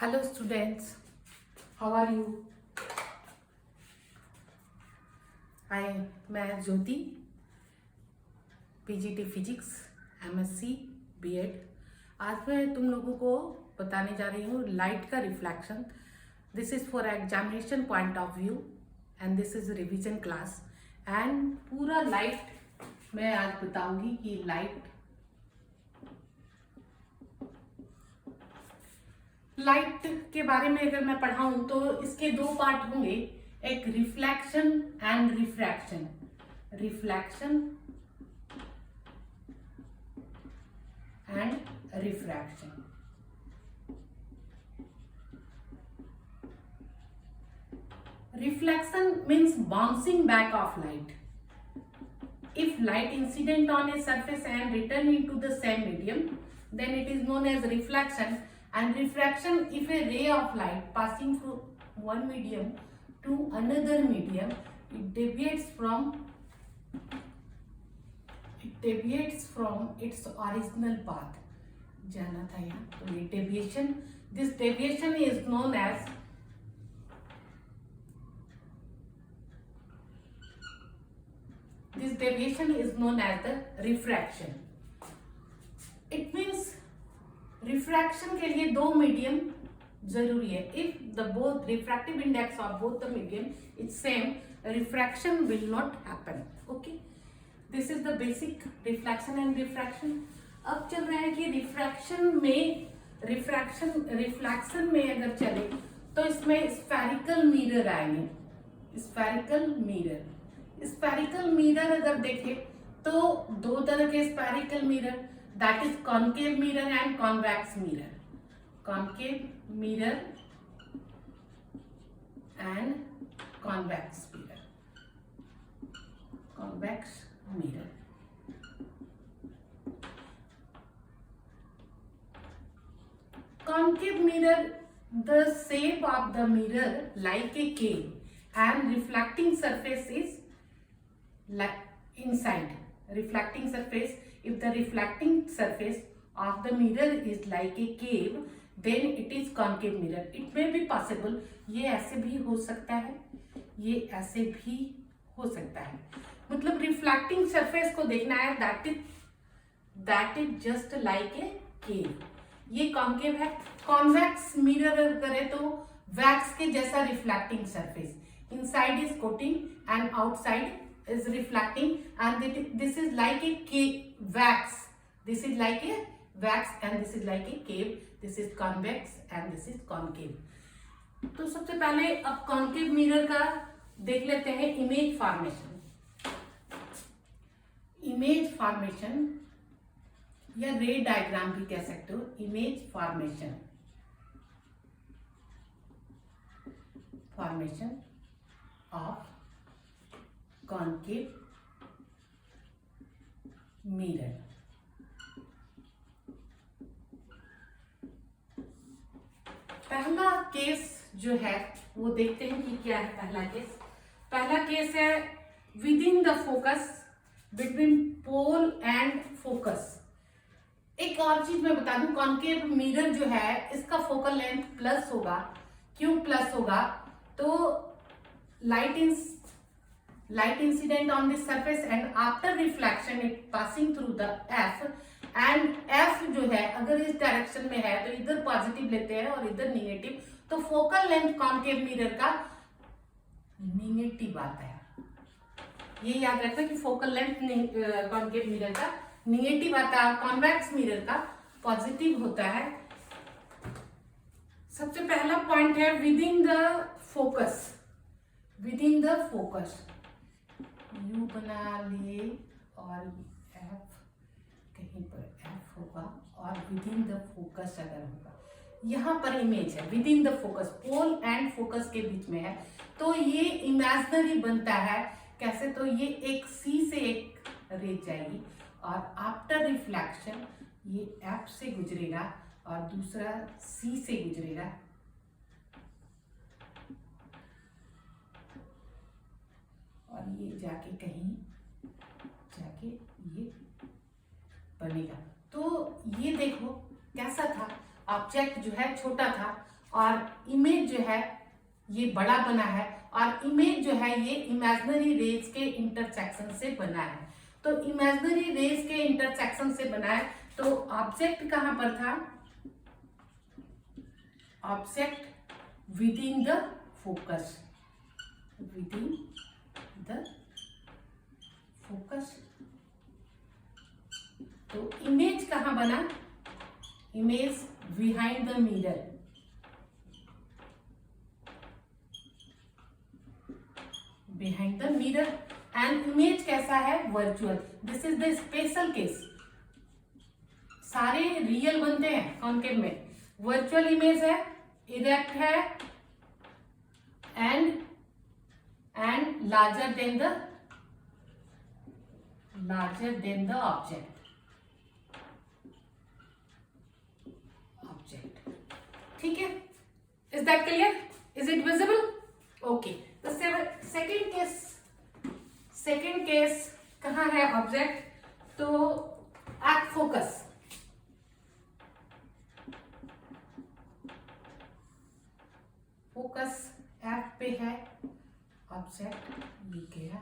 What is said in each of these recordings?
Hello students, how are you? मैं ज्योति, PGT physics, MSc, BEd. आज मैं तुम लोगों को बताने जा रही हूँ लाइट का reflection. This is for examination point of view and this is revision class. And पूरा लाइट मैं आज बताऊंगी कि लाइट के बारे में अगर मैं पढ़ाऊं तो इसके दो पार्ट होंगे, एक reflection and refraction. Reflection and refraction. Reflection means bouncing back of light. If light incident on a surface and return into the same medium, then it is known as reflection. And refraction, if a ray of light passing through one medium to another medium, it deviates from its original path. जाना था यहाँ, तो ये deviation, this deviation is known as the refraction. It means refraction के लिए दो medium जरूरी है. If the both refractive index of both the medium is same, refraction will not happen. Okay, this is the basic reflection and refraction. अब चल रहा है कि रिफ्लेक्शन में अगर चले तो इसमें स्फेरिकल मिरर आएंगे. स्फेरिकल मिरर अगर देखें तो दो तरह के spherical mirror, that is concave mirror and convex mirror. Concave mirror and convex mirror. Concave mirror, the shape of the mirror like a cave and reflecting surface is like inside. Reflecting surface, if the reflecting surface of the mirror is like a cave, then it is concave mirror. It may be possible, ये ऐसे भी हो सकता है, ये ऐसे भी हो सकता है. मतलब रिफ्लेक्टिंग सरफेस को देखना है, that is just like a cave. ये कॉन्केव है. कॉन्वेक्स मिरर करें तो वैक्स के जैसा reflecting surface, inside is coating and outside is reflecting, and this is like a wax. This is like a wax and this is like a cave. This is convex and this is concave. तो सबसे पहले अब concave mirror का देख लेते हैं image formation या रे डायग्राम भी कह सकते हो. Image formation of concave mirror. पहला केस जो है वो देखते हैं कि क्या है. पहला केस है within the focus between pole and focus. एक और चीज मैं बता दूं, कॉन्केव मिरर जो है इसका फोकल लेंथ प्लस होगा. क्यों प्लस होगा? तो light incident on this surface and after reflection it passing through the F, and F जो है अगर इस डायरेक्शन में है तो इधर पॉजिटिव लेते हैं और इधर निगेटिव, तो फोकल लेंथ कॉन्केव मिरर का निगेटिव आता है. ये याद रखना कि फोकल लेंथ कॉन्केव मिरर का निगेटिव आता है, कॉन्वेक्स मिरर का पॉजिटिव होता है. सबसे पहला पॉइंट है within the focus. You बना लिए और एफ कहीं पर एफ होगा और विद इन द फोकस अगर होगा. यहाँ पर इमेज है within the focus, pole and focus के बीच में है, तो ये इमेजिनरी बनता है. कैसे? तो ये एक सी से एक रे जाएगी और आफ्टर रिफ्लेक्शन ये एफ से गुजरेगा और दूसरा सी से गुजरेगा. और ये जाके कहीं ये बनेगा. तो ये देखो कैसा था, ऑब्जेक्ट जो है छोटा था और इमेज जो है ये बड़ा बना है, और इमेज जो है ये इमेजिनरी रेज के इंटरसेक्शन से बना है। तो इमेजिनरी रेज के इंटरसेक्शन से बना है, तो ऑब्जेक्ट कहां पर था, object within the focus, within the focus. तो इमेज कहां बना, image behind the mirror, behind the mirror. And image कैसा है, virtual. This is the special case. सारे रियल बनते हैं कॉन्केव में, वर्चुअल इमेज है, इरेक्ट है, and larger than the object. ठीक है, is that clear, is it visible? Okay, तो सेकेंड केस कहाँ है ऑब्जेक्ट, तो एट फोकस। फोकस एफ पे है ऑब्जेक्ट, ये गया,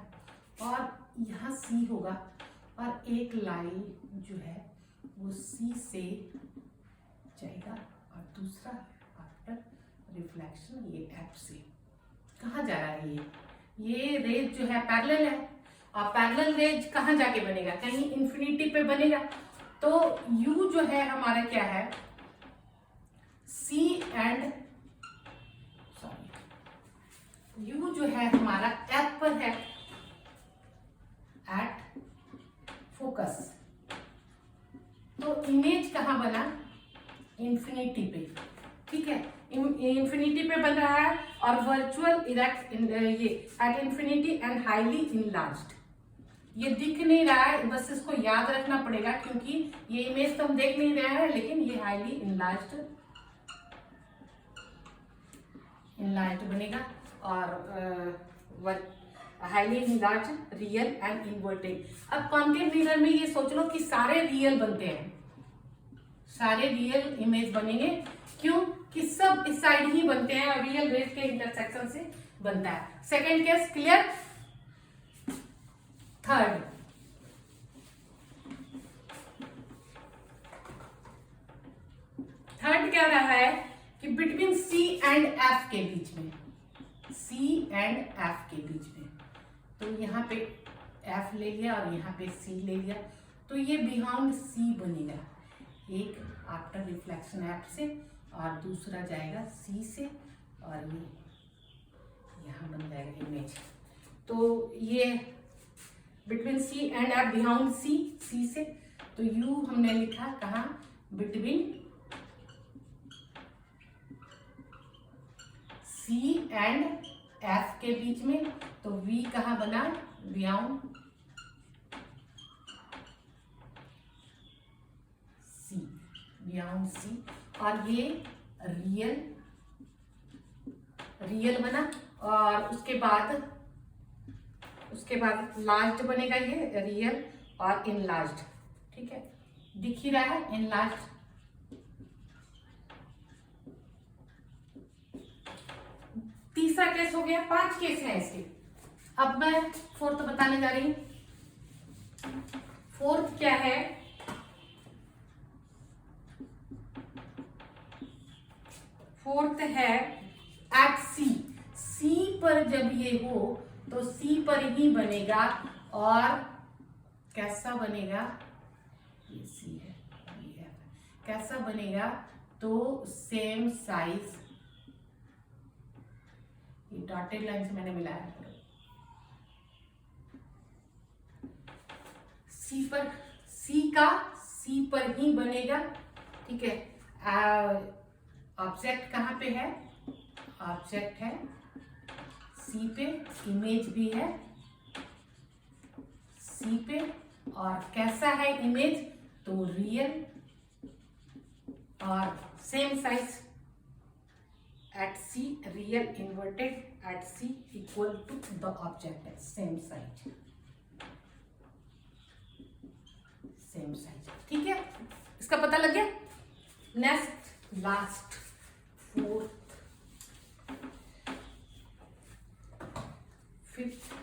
और यहाँ सी होगा, और एक लाइन जो है वो सी से जाएगा, और दूसरा आफ्टर रिफ्लेक्शन ये एफ से कहाँ जा रहा है, ये रेज जो है पैरेलल है, और पैरेलल रेज कहाँ जाके बनेगा, कहीं इंफिनिटी पे बनेगा। तो यू जो है हमारा क्या है, सी एंड यू जो है हमारा एफ पर है, एट फोकस। तो इमेज कहाँ बना, इंफिनिटी पे। ठीक है, इंफिनिटी पे बन रहा है, और वर्चुअल इरेक्ट ये at infinity and highly enlarged. ये दिख नहीं रहा है, बस इसको याद रखना पड़ेगा, क्योंकि ये इमेज तो हम देख नहीं रहे हैं, लेकिन ये हाईली इनलार्ज्ड बनेगा, और highly enlarge, real and inverted. अब कॉन्केव मिरर में ये सोच लो कि सारे रियल बनते हैं, सारे रियल इमेज बनेंगे, क्यों कि सब इस साइड ही बनते हैं, और रियल रेज के इंटरसेक्शन से बनता है। Second case clear. थर्ड क्या रहा है कि बिटवीन सी एंड एफ के बीच में, सी एंड एफ के बीच में, तो यहाँ पे एफ ले लिया और यहाँ पे सी ले लिया, तो ये बिहाइंड सी बनेगा, एक आफ्टर रिफ्लेक्शन एफ से, और दूसरा जाएगा सी से, और ये यहाँ बन जाएगा इमेज। तो ये between C and F, behind C, C से, तो यू हमने लिखा कहाँ, बिटवीन सी एंड एफ के बीच में, तो वी कहाँ बना, बिहाइंड सी, बिहाइंड सी, और ये रियल बना, और उसके बाद लास्ट बनेगा ये रियल और इनलार्ज्ड। ठीक है, दिख ही रहा है इनलार्ज्ड। तीसरा केस हो गया, 5 केस है इसके। अब मैं फोर्थ बताने जा रही हूं। फोर्थ क्या है, फोर्थ है एट सी। सी पर जब ये हो तो सी पर ही बनेगा, और कैसा बनेगा, ये सी है, ये है, कैसा बनेगा, तो सेम साइज, ये डॉटेड लाइन से मैंने मिलाया है, सी पर ही बनेगा। ठीक है, ऑब्जेक्ट कहाँ पे है, ऑब्जेक्ट है सी पे, इमेज भी है सी पे, और कैसा है इमेज, तो रियल और same size at C, real inverted at C equal to the object है, सेम साइज, सेम साइज। ठीक है, इसका पता लग गया। नेक्स्ट लास्ट फोर्थ, फिफ्थ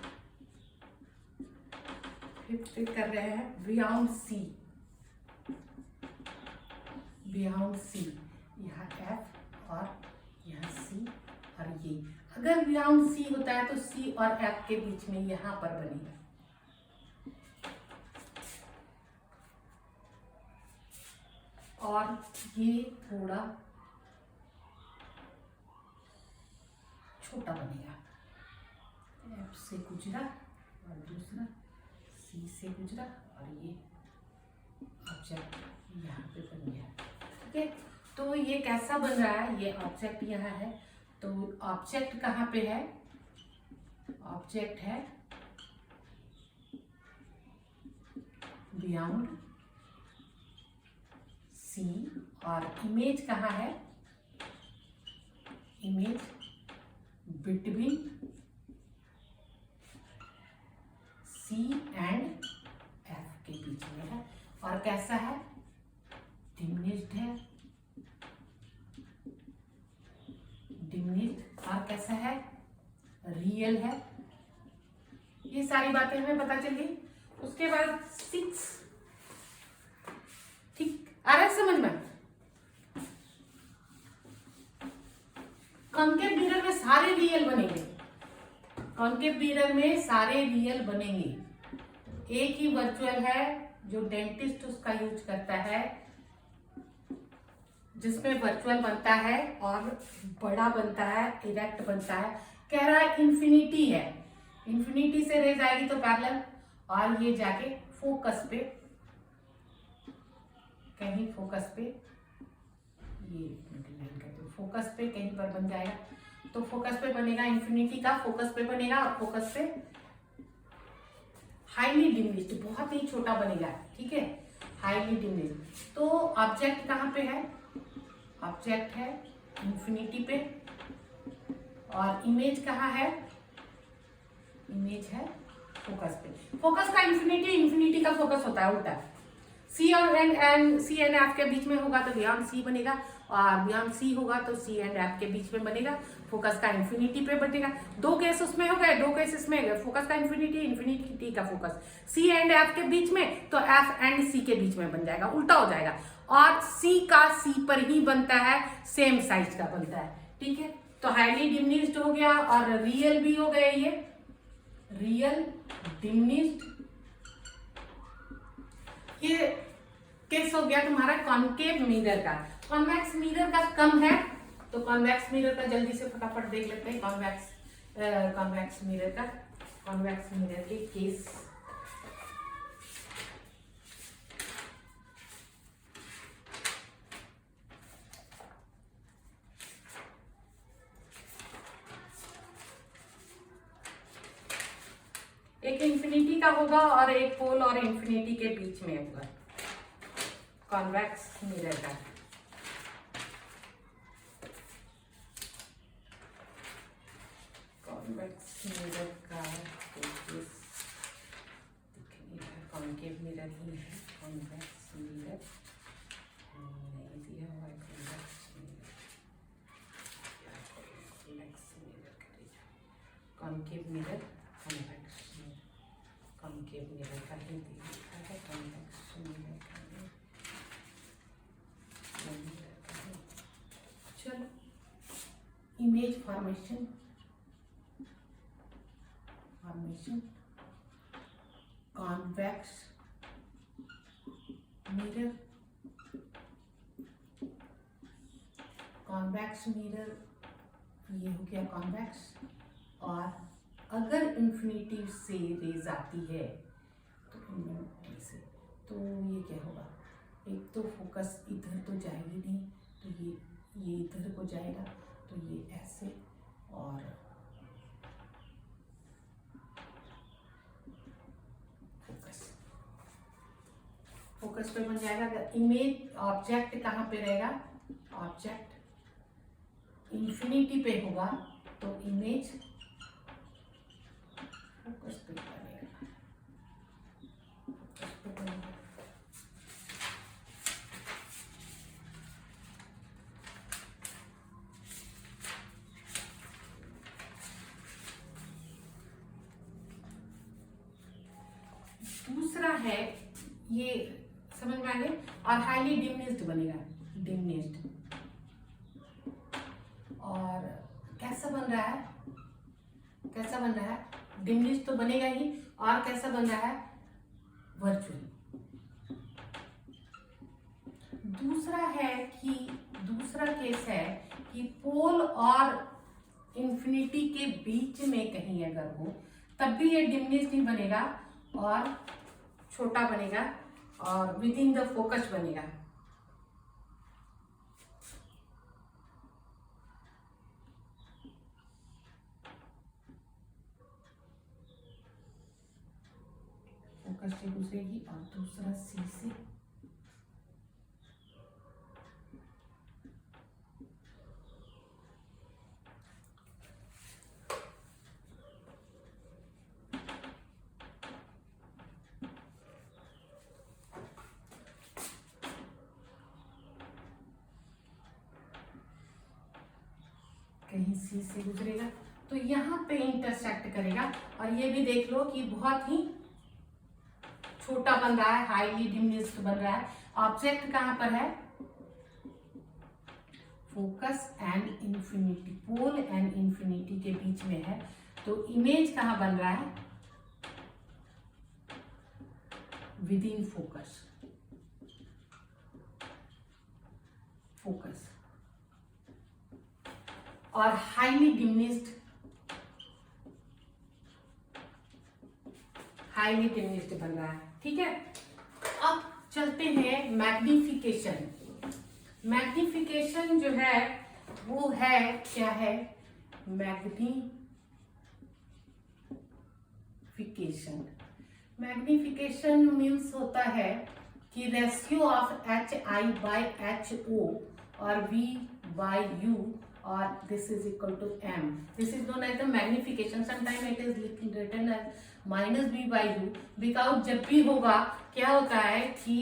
पे कर रहे हैं बियॉन्ड सी, बियॉन्ड सी, यहाँ एफ और यहाँ सी और ये। अगर बियॉन्ड सी होता है तो सी और एफ के बीच में यहाँ पर बनेगा। और ये थोड़ा छोटा बनेगा, एफ से गुजरा और दूसरा सी से गुजरा और ये ऑब्जेक्ट यहाँ पे बन गया। ठीक है, तो ये कैसा बन रहा है, ये ऑब्जेक्ट यहाँ है, तो ऑब्जेक्ट कहाँ पे है, ऑब्जेक्ट है बियॉन्ड सी, और इमेज कहाँ है, image between C and F के बीच में है। और कैसा है, डिमिनिश्ड है, डिमिनिश्ड, और कैसा है, रियल है। ये सारी बातें हमें पता चल गई। उसके बाद 6, ठीक आ रहा है समझ में। कॉन्केव मिरर में सारे रियल बनेंगे, कॉन्केव मिरर में सारे रियल बनेंगे। एक ही वर्चुअल है जो डेंटिस्ट उसका यूज करता है, जिसमें वर्चुअल बनता है और बड़ा बनता है, इरेक्ट बनता है। कह रहा है इन्फिनिटी है, इन्फिनिटी से रेज आएगी तो पैरेलल, और ये जाके फोकस पे, कहीं फोकस पे, ये फोकस पे कहीं पर बन जाएगा, तो फोकस पे बनेगा इन्फिनिटी का, फोकस पे बनेगा, और फोकस पे हाईली डिमिनिश्ड, बहुत ही छोटा बनेगा। ठीक है, हाईली डिमिनिश्ड। तो ऑब्जेक्ट कहाँ पे है, ऑब्जेक्ट है इन्फिनिटी पे, और इमेज कहाँ है, इमेज है फोकस पे। फोकस का इन्फिनिटी, इन्फिनिटी का फोकस होता है उल्टा। सी और एंड सी एंड एफ के बीच में होगा तो बियॉन्ड सी बनेगा, और बियॉन्ड सी होगा तो सी एंड एफ के बीच में बनेगा। फोकस का इन्फिनिटी पे बनेगा। दो केस उसमें हो गए, दो केस इसमें, फोकस का इन्फिनिटी, इन्फिनिटी का फोकस, सी एंड एफ के बीच में, तो एफ एंड सी के बीच में बन जाएगा, उल्टा हो जाएगा। और सी का सी पर ही बनता है, सेम साइज का बनता है। ठीक है, तो हाईली डिमिनिश्ड हो गया और रियल भी हो गए, ये रियल डिमिनिश्ड। ये केस हो गया तुम्हारा कॉन्केव मिरर का। कॉन्वेक्स मिरर का कम है, तो कॉन्वेक्स मिरर का जल्दी से फटाफट देख लेते हैं। कॉन्वेक्स मिरर का, कॉन्वेक्स मिरर के केस। एक इंफिनिटी का होगा और एक पोल और इंफिनिटी के बीच में होगा कॉन्वेक्स मिरर का। कॉन्वेक्स मिरर का कॉन्केव मिरर ही है, कॉन्वेक्स मिरर नहीं दिया हुआ है। Convex mirror concave mirror, concave mirror का ही दिखा है, कॉन्वेक्स मिरर का है। चलो, image formation, convex mirror, convex mirror ये हो गया कॉन्वेक्स। और अगर इंफिनिटी से रेज आती है तो इंफिनिटी से, तो ये क्या होगा, एक तो फोकस इधर तो जाएगी नहीं, तो ये इधर को जाएगा, तो ये ऐसे, और फोकस पे बन जाएगा। इमेज ऑब्जेक्ट कहाँ पे रहेगा, ऑब्जेक्ट इंफिनिटी पे होगा, तो इमेज फोकस पे बनेगा, फोकस पे बनेगा। दूसरा है ये, समझ में आ गया, और हाईली डिमिनिश्ड बनेगा, डिमिनिश्ड। और कैसा बन रहा है, कैसा बन रहा है, डिमिनिश्ड तो बनेगा ही, और कैसा बन रहा है, वर्चुअल। दूसरा है कि दूसरा केस है कि पोल और इंफिनिटी के बीच में कहीं अगर हो तब भी ये डिमिनिश्ड नहीं बनेगा और छोटा बनेगा और विद इन द फोकस बनेगा। फोकस से गुजरेगी और दूसरा सी से। कहीं सी से गुजरेगा तो यहाँ पे इंटरसेक्ट करेगा। और ये भी देख लो कि बहुत ही छोटा बन रहा है, हाईली डिमिनिश्ड बन रहा है। ऑब्जेक्ट कहाँ पर है, focus and infinity, pole and infinity के बीच में है। तो इमेज कहाँ बन रहा है, विद इन फोकस, फोकस और हाईली डिमिनिश्ड, हाईली डिमिनिश्ड बन रहा है। ठीक है, अब चलते हैं मैग्निफिकेशन। मैग्निफिकेशन जो है वो है, क्या है, मैग्निफिकेशन। मैग्निफिकेशन मीन्स होता है कि ratio of h I by H O और v by u or this is equal to m. This is known as the magnification. Sometimes it is written as minus b by u because जब भी होगा क्या होता है कि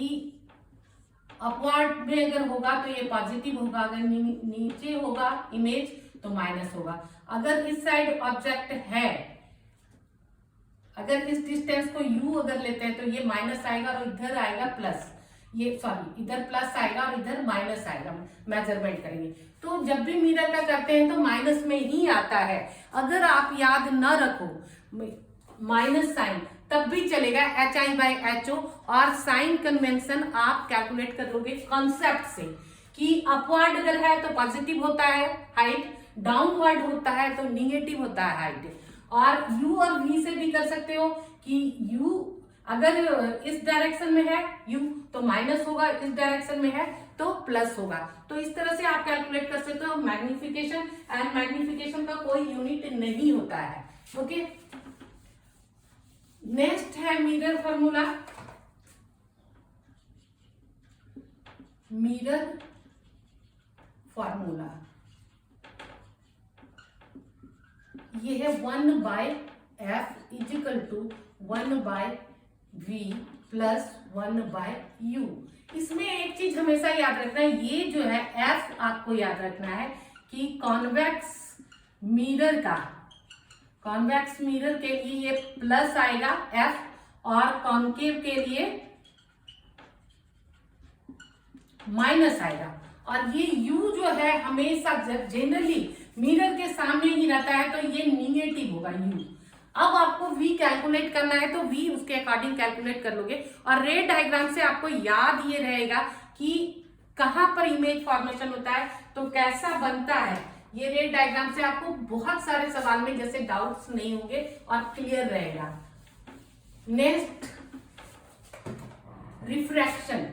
upward में अगर होगा तो ये पॉजिटिव होगा, अगर नीचे होगा इमेज तो माइनस होगा। अगर इस साइड ऑब्जेक्ट है, अगर इस डिस्टेंस को u अगर लेते हैं तो ये माइनस आएगा और इधर आएगा प्लस, ये सॉरी इधर प्लस आएगा और इधर माइनस आएगा, मेजरमेंट करेंगे। तो जब भी मिरर का करते हैं तो माइनस में ही आता है। अगर आप याद न रखो माइनस साइन तब भी चलेगा, H I by H O, और साइन कन्वेंशन आप कैलकुलेट कर लोगे कॉन्सेप्ट से कि अपवर्ड अगर है तो पॉजिटिव होता है हाइट, डाउनवर्ड होता है तो निगेटिव होता है हाइट। और u और v से भी कर सकते हो कि u अगर इस डायरेक्शन में है u तो माइनस होगा, इस डायरेक्शन में है तो प्लस होगा। तो इस तरह से आप कैलकुलेट कर सकते हो मैग्निफिकेशन। एंड मैग्निफिकेशन का कोई यूनिट नहीं होता है। ओके, नेक्स्ट है मिरर फॉर्मूला। मिरर फॉर्मूला ये है 1 by F is equal to 1 by v plus 1 by u। इसमें एक चीज हमेशा याद रखना है, ये जो है f आपको याद रखना है कि कॉन्वेक्स मिरर का, कॉन्वेक्स मिरर के लिए ये प्लस आएगा f और कॉन्केव के लिए माइनस आएगा। और ये u जो है हमेशा जनरली मिरर के सामने ही रहता है तो ये निगेटिव होगा u। अब आपको v कैलकुलेट करना है तो v उसके अकॉर्डिंग कैलकुलेट कर लोगे। और रे डायग्राम से आपको याद ये रहेगा कि कहां पर इमेज फॉर्मेशन होता है तो कैसा बनता है। ये रे डायग्राम से आपको बहुत सारे सवाल में जैसे डाउट्स नहीं होंगे और क्लियर रहेगा। नेक्स्ट रिफ्रैक्शन,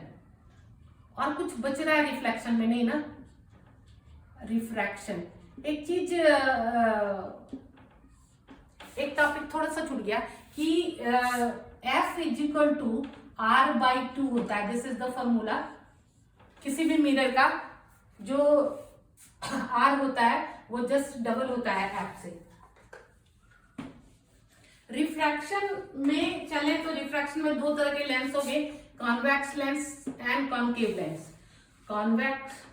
और कुछ बच रहा है रिफ्लेक्शन में, नहीं ना, रिफ्रैक्शन। एक चीज, एक टॉपिक थोड़ा सा छूट गया कि f is equal to r by 2 होता है। दिस इज द फॉर्मूला किसी भी मिरर का, जो r होता है वो जस्ट डबल होता है f से। रिफ्रैक्शन में चले तो रिफ्रैक्शन में दो तरह के लेंस हो गए, convex lens and concave lens. Convex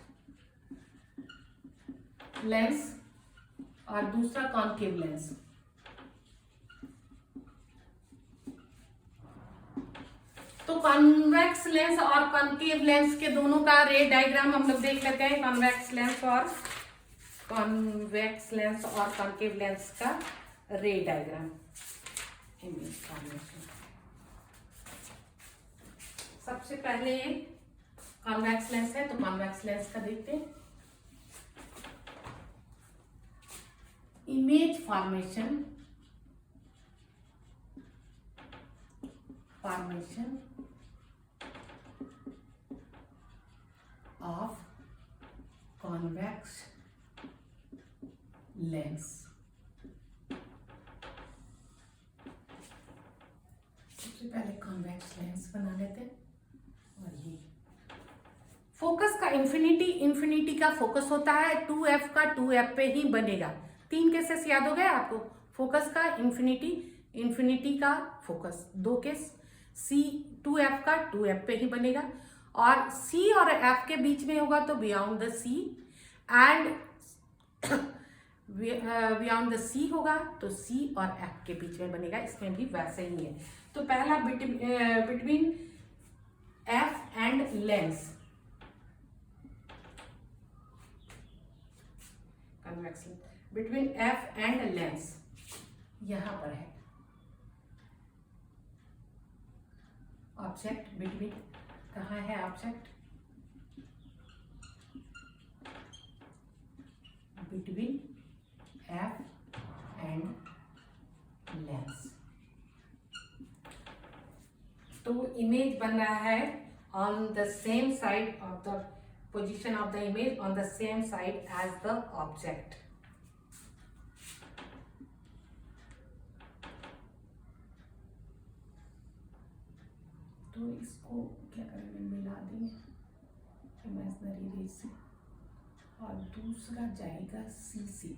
lens और दूसरा कॉन्केव लेंस। कॉन्वेक्स लेंस और कॉन्केव लेंस के दोनों का रे डायग्राम हम लोग देख लेते हैं। कॉन्वेक्स लेंस और कॉन्केव लेंस का रे डायग्राम। इमेज फॉर्मेशन, सबसे पहले ये कॉन्वेक्स लेंस है, तो कॉन्वेक्स लेंस का देखते हैं। Image formation of convex lens. सबसे पहले कॉन्वेक्स लेंस बना लेते हैं। और ये फोकस का इंफिनिटी का फोकस होता है, 2f का 2f पे ही बनेगा। 3 केसेस याद हो गए आपको, फोकस का इंफिनिटी का फोकस, 2 केस, C 2f का 2f पे ही बनेगा, और C और F के बीच में होगा तो beyond the C, and beyond the C होगा तो C और F के बीच में बनेगा। इसमें भी वैसे ही है। तो पहला between F and lens, convex between F and lens यहां पर है। ऑब्जेक्ट बिटवीन, कहाँ है object? Between F and lens. तो इमेज बन रहा है on the same side of the position of the image on the same side as the object. तो इसको क्या करेंगे, मिला देंगे इमेजिनरी रे से, और दूसरा जाएगा C से,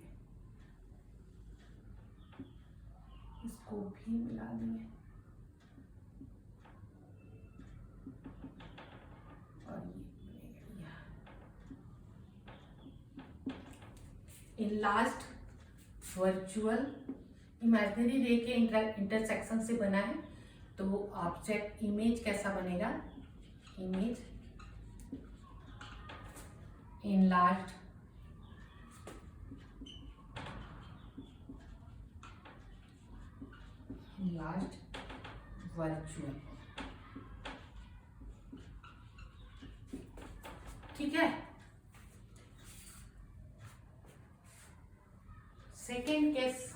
इसको भी मिला देंगे, और ये इनलार्ज्ड वर्चुअल इमेजिनरी रे के इंटरसेक्शन से बना है। तो ऑब्जेक्ट इमेज कैसा बनेगा? इमेज इनलार्ज्ड वर्चुअल, ठीक है। सेकेंड केस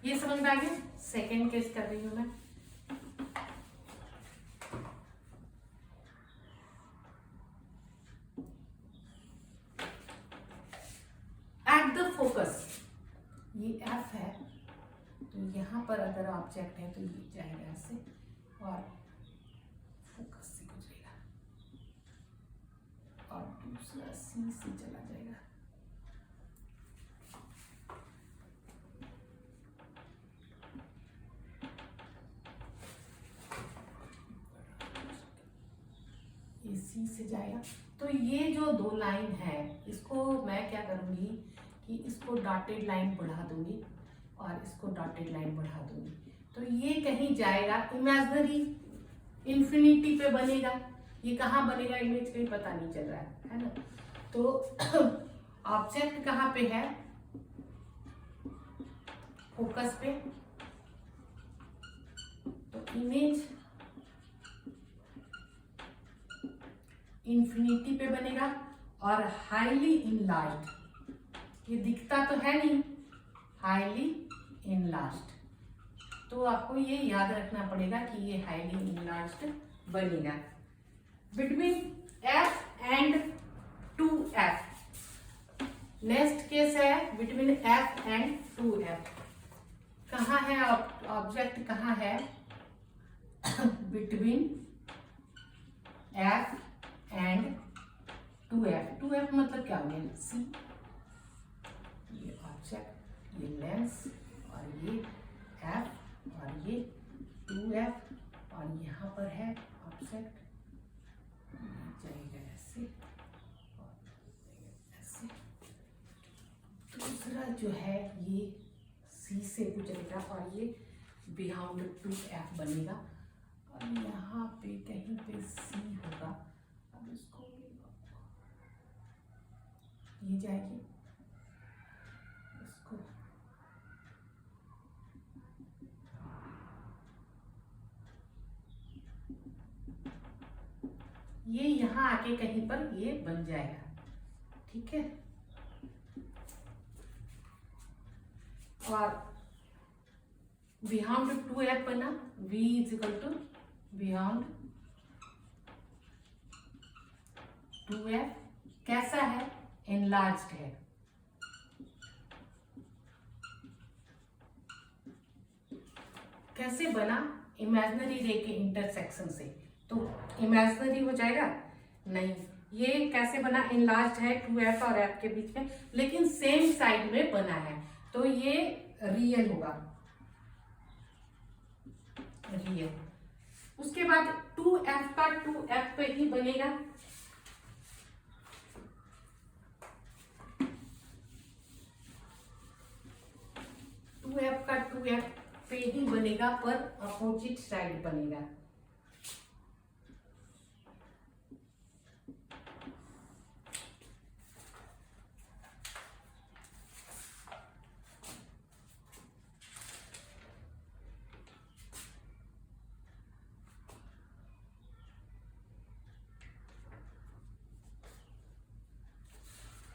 ये समझ में आ गया। सेकेंड केस कर रही हूं मैं। एट द फोकस, ये F है, तो यहां पर अगर ऑब्जेक्ट है तो ये जाएगा ऐसे और फोकस से गुजरेगा, और दूसरा C से चला जाएगा। C से जाएगा। तो ये जो 2 लाइन है, इसको मैं क्या करूंगी कि इसको डॉटेड लाइन बढ़ा दूंगी और इसको डॉटेड लाइन बढ़ा दूंगी। तो ये कहीं जाएगा, इमेजिनरी इंफिनिटी पे बनेगा। ये कहाँ बनेगा इमेज, कहीं पता नहीं चल रहा है ना। तो ऑब्जेक्ट कहाँ पे है? फोकस पे। तो इमेज इंफिनिटी पे बनेगा और हाईली इनलार्ज्ड, ये दिखता तो है नहीं, हाईली इनलार्ज्ड। तो आपको ये याद रखना पड़ेगा कि ये हाईली इनलार्ज्ड बनेगा। Between F and 2F। Next case है बिटवीन F एंड 2F। कहाँ है ऑब्जेक्ट, कहाँ है? Between F and 2F। 2F मतलब क्या हो गया? C, ये ऑब्जेक्ट, ये लेंस, और ये F और ये 2F, और यहाँ पर है ऑब्जेक्ट, जाएगा ऐसे और ऐसे। दूसरा जो है ये C से गुजरेगा और ये बिहाउंड 2F बनेगा, और यहाँ पे कहीं पे सी होगा। अब इसको ये जाएगी, इसको ये यहाँ आके कहीं पर ये बन जाएगा, ठीक है। और बियॉन्ड 2f बना, v is equal to beyond 2f कैसा है, एनलार्ज्ड है। कैसे बना, इमेजिनरी रे के इंटरसेक्शन से, तो इमेजिनरी हो जाएगा नहीं। ये कैसे बना, एनलार्ज्ड है 2f और f के बीच में, लेकिन सेम साइड में बना है, तो ये रियल होगा, रियल। उसके बाद 2f का 2f पे ही बनेगा, का 2f पे ही बनेगा, पर अपोजिट साइड बनेगा।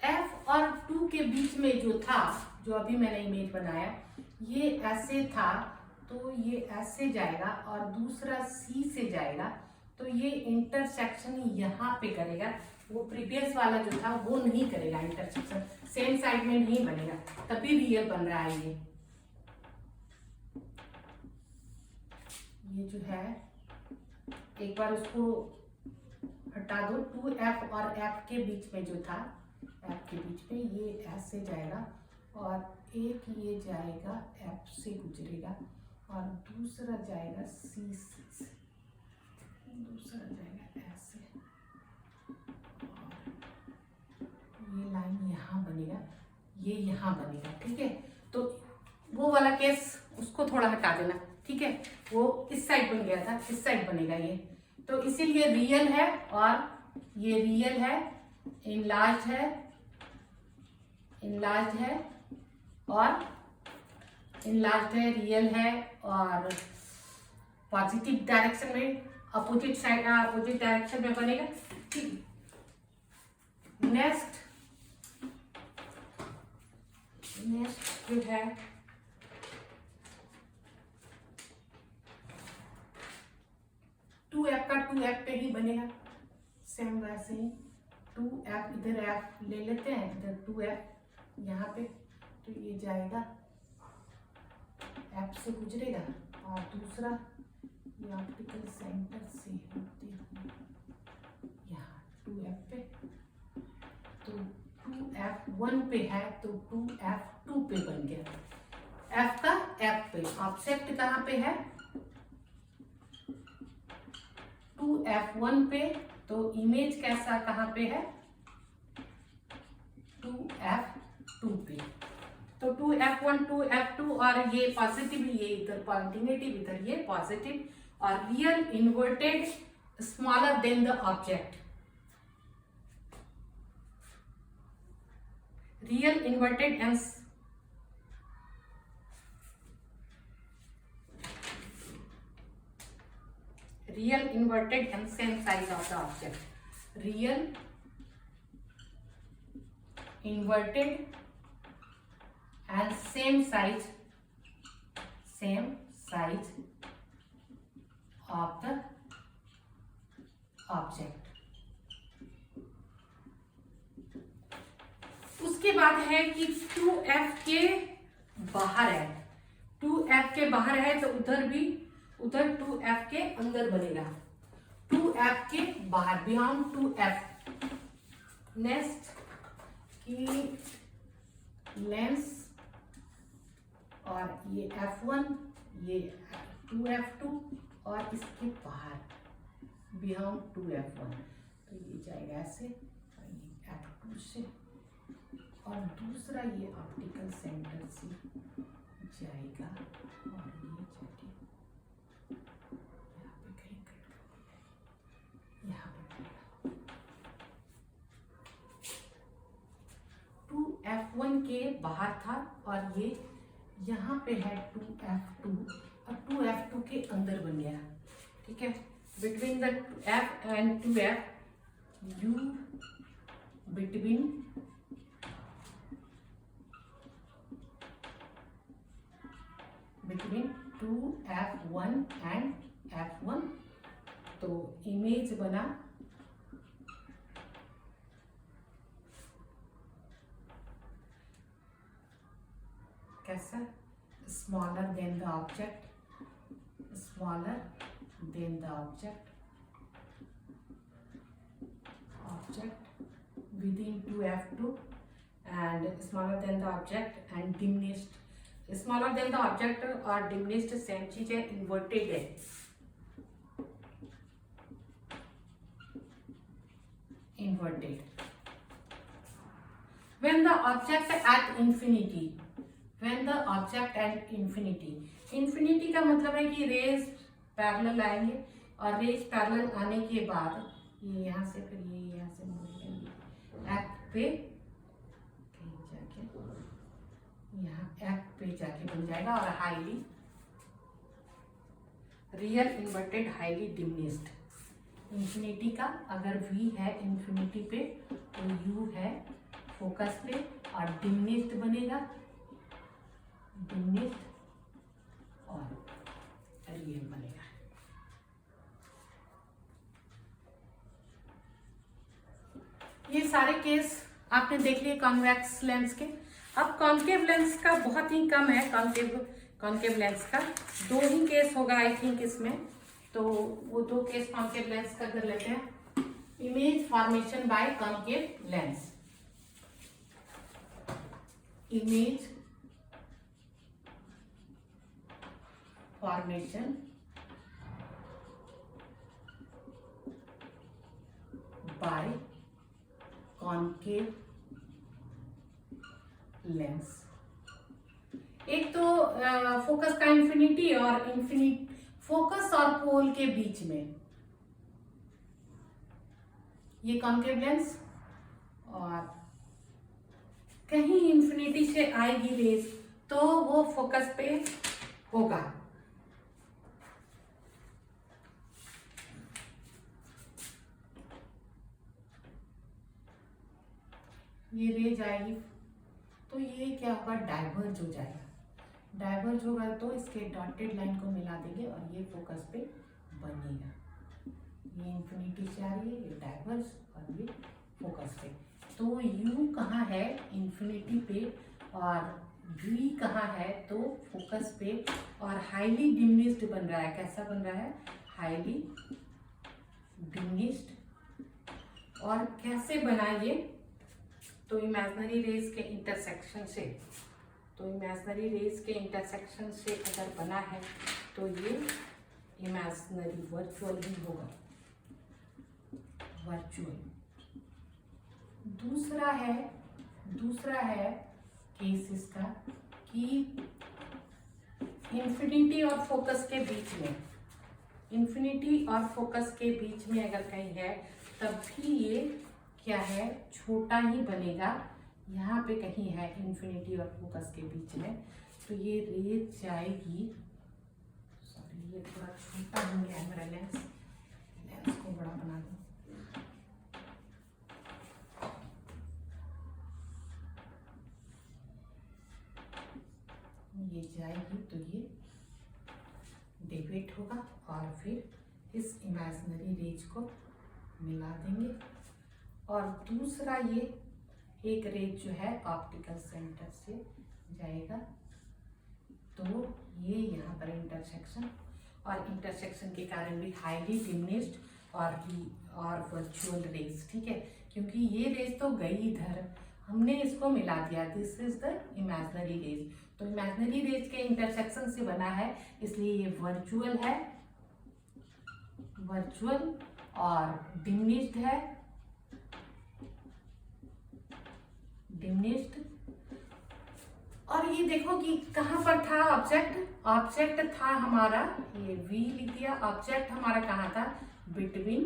F और 2 के बीच में जो था, जो अभी मैंने इमेज बनाया, ये ऐसे था, तो ये ऐसे जाएगा और दूसरा C से जाएगा, तो ये इंटरसेक्शन यहाँ पे करेगा। वो प्रीवियस वाला जो था वो नहीं करेगा, इंटरसेक्शन सेम साइड में नहीं बनेगा, तभी रियल बन रहा है। ये जो है, एक बार उसको हटा दो। 2f और f के बीच में जो था, f के बीच में ये ऐसे जाएगा और एक ये जाएगा f से गुजरेगा और दूसरा जाएगा c से, दूसरा जाएगा ऐसे, और ये लाइन यहाँ बनेगा, ये यहाँ बनेगा, ठीक है। तो वो वाला केस उसको थोड़ा हटा देना, ठीक है। वो इस साइड बन गया था, इस साइड बनेगा ये, तो इसीलिए रियल है, और ये रियल है, इनलार्ज है, इनलार्ज है और इनलार्ज है, रियल है, और पॉजिटिव डायरेक्शन में, अपोजिट साइड, अपोजिट डायरेक्शन में बनेगा, ठीक। नेक्स्ट जो है, टू एफ का 2f पे ही बनेगा, सेम वैसे ही 2f, इधर f ले लेते हैं, इधर 2f यहाँ पे, तो ये जाएगा f से गुजरेगा, और दूसरा ये ऑप्टिकल सेंटर से होते हुए यहाँ 2f पे, तो 2f1 पे है, तो 2f2 पे बन गया। f का f पे, ऑब्जेक्ट कहाँ पे है, 2f1 पे, तो इमेज कैसा कहाँ पे है, 2f2 पे, तो 2f1 2f2, और ये पॉजिटिव, ये इधर नेगेटिव, इधर ये पॉजिटिव, और real inverted smaller than the object, real inverted and real inverted and same size of the object, real inverted and same size of the object। उसके बाद है कि 2f के बाहर है, 2f के बाहर है, तो उधर भी, उधर 2f के अंदर बनेगा, 2f के बाहर, बियॉन्ड 2f। नेक्स्ट की लेंस, और ये f1, ये 2f2, और इसके बाहर बियॉन्ड 2f1, तो ये जाएगा ऐसे, और ये f2 से, और दूसरा ये ऑप्टिकल सेंटर से जाएगा, और ये जाके यहाँ पे कहीं के बाहर था और ये यहाँ पे है 2F2 और 2F2 के अंदर बन गया, ठीक है। Between the F and 2F U between between 2F1 and F1, तो इमेज बना कैसा, smaller than the object, smaller than the object, object within 2F2 and smaller than the object and diminished, smaller than the object और diminished same चीज है, inverted है, inverted. When the object at infinity, when the object at infinity, infinity का मतलब है कि raise parallel आएंगे और रेज पैरेलल आने के बाद ये यहाँ से फिर ये यहाँ से F पे जाके यहाँ F पे जाके बन जाएगा और highly real inverted highly diminished. Infinity का अगर V है इंफिनिटी पे तो U है फोकस पे और डिमिनिस्ड बनेगा, डिमिनिस्ड और रियल बनेगा। ये सारे केस आपने देख लिए कॉन्वेक्स लेंस के। अब कॉन्केव लेंस का बहुत ही कम है, कॉन्केव लेंस का 2 ही केस होगा आई थिंक इसमें, तो वो 2 केस कॉन्केव लेंस का कर लेते हैं। Image formation by concave lens, image formation by concave lens. एक तो फोकस का इंफिनिटी और फोकस और पोल के बीच में ये कॉन्केव लेंस, और कहीं इंफिनिटी से आएगी रेज तो वो फोकस पे होगा। ये रेज आएगी तो ये क्या होगा, डाइवर्ज हो जाएगा। डाइवर्ज होगा तो इसके डॉटेड लाइन को मिला देंगे और ये फोकस पे बनेगा। ये इंफिनिटी से आ रही है, ये डाइवर्ज और ये फोकस पे। तो U कहाँ है, इंफिनिटी पे, और V कहाँ है तो फोकस पे, और हाईली डिमिनिस्ड बन रहा है। कैसा बन रहा है, हाईली डिमिनिस्ड। और कैसे बना ये, तो इमेजिनरी रेज के इंटरसेक्शन से, तो इमेजिनरी रेज के इंटरसेक्शन से अगर बना है तो ये इमेजिनरी वर्चुअल ही होगा, वर्चुअल। दूसरा है केस इसका कि इंफिनिटी और फोकस के बीच में, इंफिनिटी और फोकस के बीच में अगर कहीं है तब भी ये क्या है, छोटा ही बनेगा। यहाँ पे कहीं है इंफिनिटी और फोकस के बीच में, तो ये रेज जाएगी, सॉरी ये थोड़ा छोटा हो गया है मेरा लेंस, लेंस को बड़ा बना दूँ। ये जाएगी तो ये डेविएट होगा और फिर इस इमेजिनरी रेज को मिला देंगे। और दूसरा ये एक रेज जो है ऑप्टिकल सेंटर से जाएगा, तो ये यहाँ पर इंटरसेक्शन, और इंटरसेक्शन के कारण भी हाईली डिमिनिस्ड और वर्चुअल रेज, ठीक है। क्योंकि ये रेज तो गई इधर, हमने इसको मिला दिया, this is the imaginary rays. तो इमेजिनरी रेज के इंटरसेक्शन से बना है, इसलिए ये वर्चुअल है, वर्चुअल और डिमिनिस्ड है, डिमिनिस्ड। और ये देखो कि कहाँ पर था ऑब्जेक्ट, ऑब्जेक्ट था हमारा, ये V लिख दिया, ऑब्जेक्ट हमारा कहाँ था, बिटवीन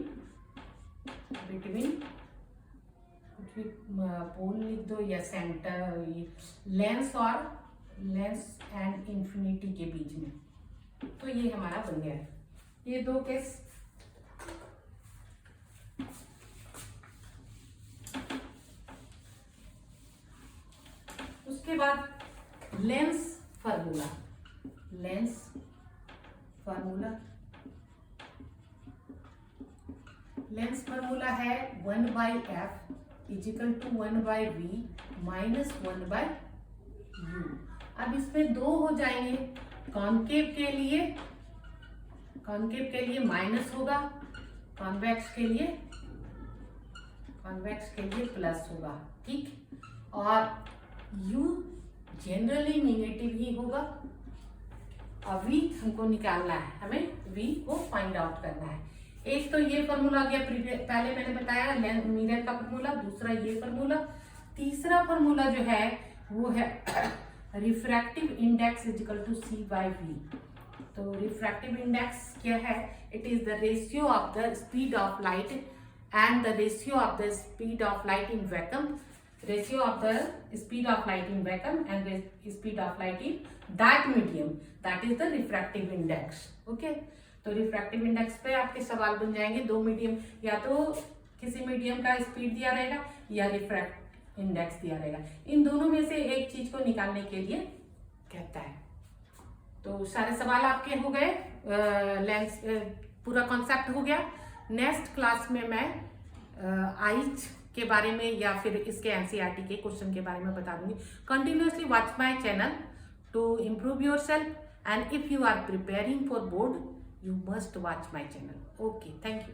पोल लिख दो या सेंटर, लेंस एंड इंफिनिटी के बीच में। तो ये हमारा बन गया है ये दो केस। उसके बाद लेंस फार्मूला है 1/f is equal to 1/v minus 1/u। अब इसमें दो हो जाएंगे, कॉनकेव के लिए माइनस होगा, कॉन्वेक्स के लिए प्लस होगा, ठीक। और u जनरली नेगेटिव ही होगा। और v हमको निकालना है, हमें v को फाइंड आउट करना है। एक तो ये फॉर्मूला आ गया, पहले मैंने बताया मिरर का फॉर्मूला, दूसरा ये फॉर्मूला। तीसरा फॉर्मूला जो है वो है refractive index is equal to c/v। तो रिफ्रैक्टिव इंडेक्स क्या है? It is the ratio of the speed of light and the ratio of the speed of light in vacuum, ratio of the speed of light in vacuum and the speed of light in that medium, that is the refractive index। okay, तो refractive index पे आपके सवाल बन जाएंगे। दो medium, या तो किसी मीडियम का स्पीड दिया रहेगा या रिफ्रैक्ट इंडेक्स दिया रहेगा, इन दोनों में से एक चीज को निकालने के लिए कहता है। तो सारे सवाल आपके हो गए, लेंस पूरा कॉन्सेप्ट हो गया। नेक्स्ट क्लास में मैं आइच के बारे में या फिर इसके एनसीईआरटी के क्वेश्चन के बारे में बता दूंगी। Continuously watch my channel to improve yourself and if you are preparing for board you must watch my channel. Okay, thank you.